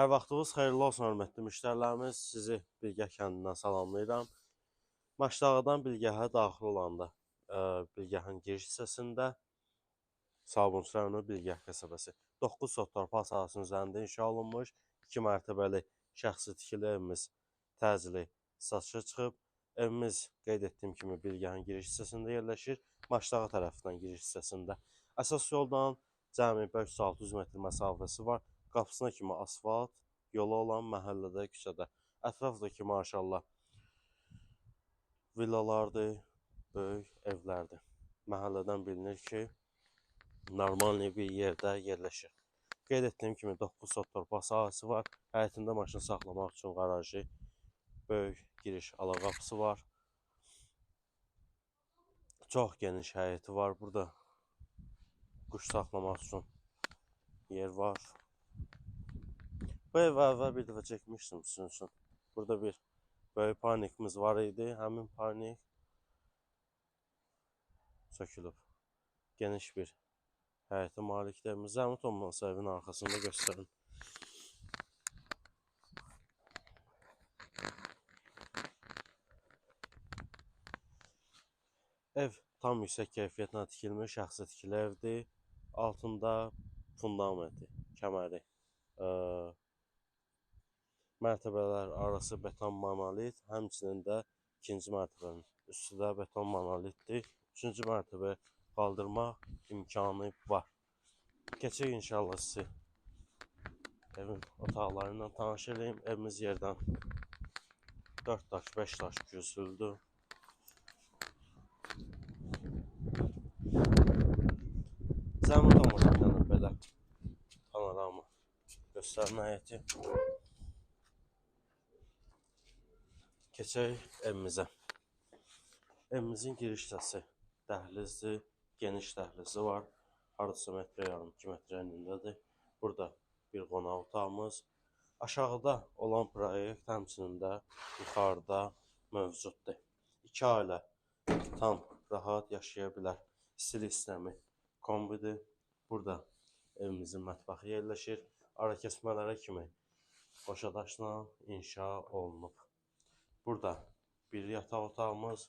Hər vaxtınız xeyirli olsun, hörmətli müştərilərimiz. Sizi Bilgəh kəndindən salamlayıram. Maçdağdan Bilgəhə daxil olanda Bilgəhin giriş hissəsində Sabunçu rayonu Bilgəh qəsəbəsi 9 sot torpaq sahəsinin üzərində inşa olunmuş 2 mərtəbəli şəxsi tikili evimiz təcili satışa çıxıb. Evimiz qeyd etdiyim kimi Bilgəhin giriş hissəsində yerləşir. Maçdağı tərəfindən giriş hissəsində. Əsas yoldan cəmi 500-600 metr məsafəsi var. Qapısına kimi asfalt yolu olan məhəllədə, küçədə. Ətrafdakı maşallah villalardır, böyük evlərdir. Məhəllədən bilinir ki, normal bir yerdə yerləşir. Qeyd etdiyim kimi 9 sot torpaq sahəsi var. Həyətində maşın saxlamaq üçün qarajı, böyük giriş ala qapısı var. Çox geniş həyəti var. Burada quş saxlamaq üçün yer var. Bu evi əvvəl bir dəfə çəkmişdim sizin üçün. Burada bir böyük panikimiz var idi. Həmin panik sökülüb. Geniş bir həyətə malikdir. Zəhmət olmasa evin arxasında göstərin. Ev tam yüksək keyfiyyətlə tikilmiş şəxsi tikili evdir. Altında fundamenti, kəməri, mərtəbələr arası beton monolit, həmçinin də ikinci mərtəbənin üstü də beton monolitdir. Üçüncü mərtəbə qaldırmaq imkanı var. Keçək inşallah sizi evin otaqları ilə tanış edeyim. Evimiz yerdən 4 daş, 5 daş güzüldür. Zəhmət olmasa yəni belə panorama göstərin həyəti. Keçək evimizə. Evimizin giriş hissəsi dəhlizdir, geniş dəhlizi var. Hardasa metrə yarım, 2 metrə enindədir. Burada bir qonaq otağımız. Aşağıda olan proyekt həmçinin də yuxarıda mövcuddur. 2 ailə tam rahat yaşaya bilər. İstilik sistemi kombidir. Burada evimizin mətbəxi yerləşir. Ara kəsmələrə kimi qoşa daşla inşa olunub. Burada bir yataq otağımız.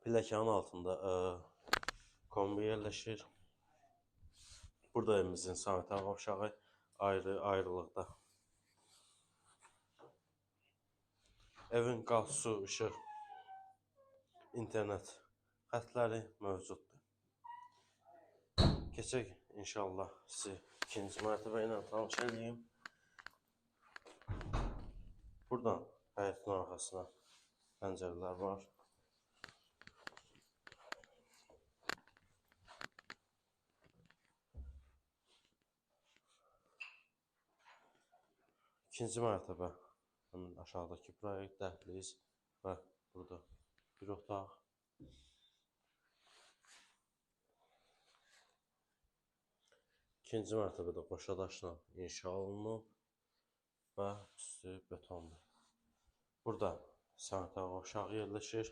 Pilləkənin altında kombi yerləşir. Burada evimizin sanitär qovşağı ayrılıqda. Evin qaz, su, işıq, internet xətləri mövcuddur. Keçək inşallah sizi ikinci mərtəbə ilə tanış edeyim. Buradan həyətin arxasına pəncərələr var. İkinci mərtəbə aşağıdakı proyekt dəhliz və burada bir otaq. İkinci mərtəbədə qoşa daşla inşa olunub və üstü betondur. Burada sanitär qovşağı yerləşir.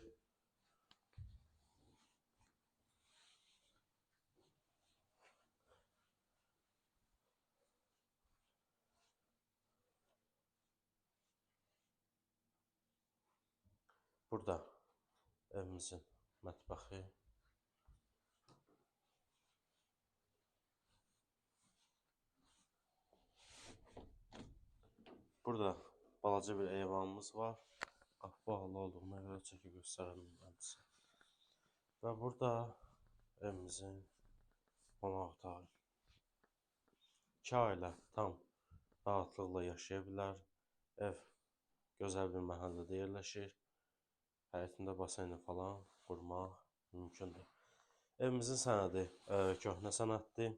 Burada evimizin mətbəxi. Burada balaca bir eyvanımız var. Qapı bağlı olduğuna görə çəkib göstərəm mən sizə. Və burada evimizin qonaq otağı. 2 ailə tam rahatlıqla yaşaya bilər. Ev gözəl bir məhəllədə yerləşir. Həyətində baseyni falan qurmaq mümkündür. Evimizin sənədi köhnə sənəddir.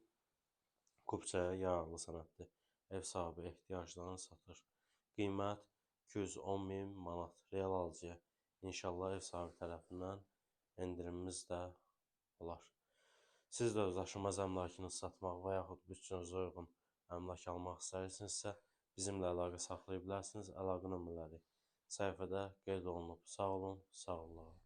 Kupçaya yararlı sənəddir. Ev sahibi ehtiyaclarını satır. Qiymət 210.000 manat real alıcıya. İnşallah ev sahibi tərəfindən endirimimiz də olar. Siz də öz daşınmaz əmlakınızı satmaq və yaxud bütçənizə uyğun əmlak almaq istəyirsinizsə, bizimlə əlaqə saxlaya bilərsiniz. Əlaqə nömrələri səhifədə qeyd olunub. Sağ olun, sağ olun.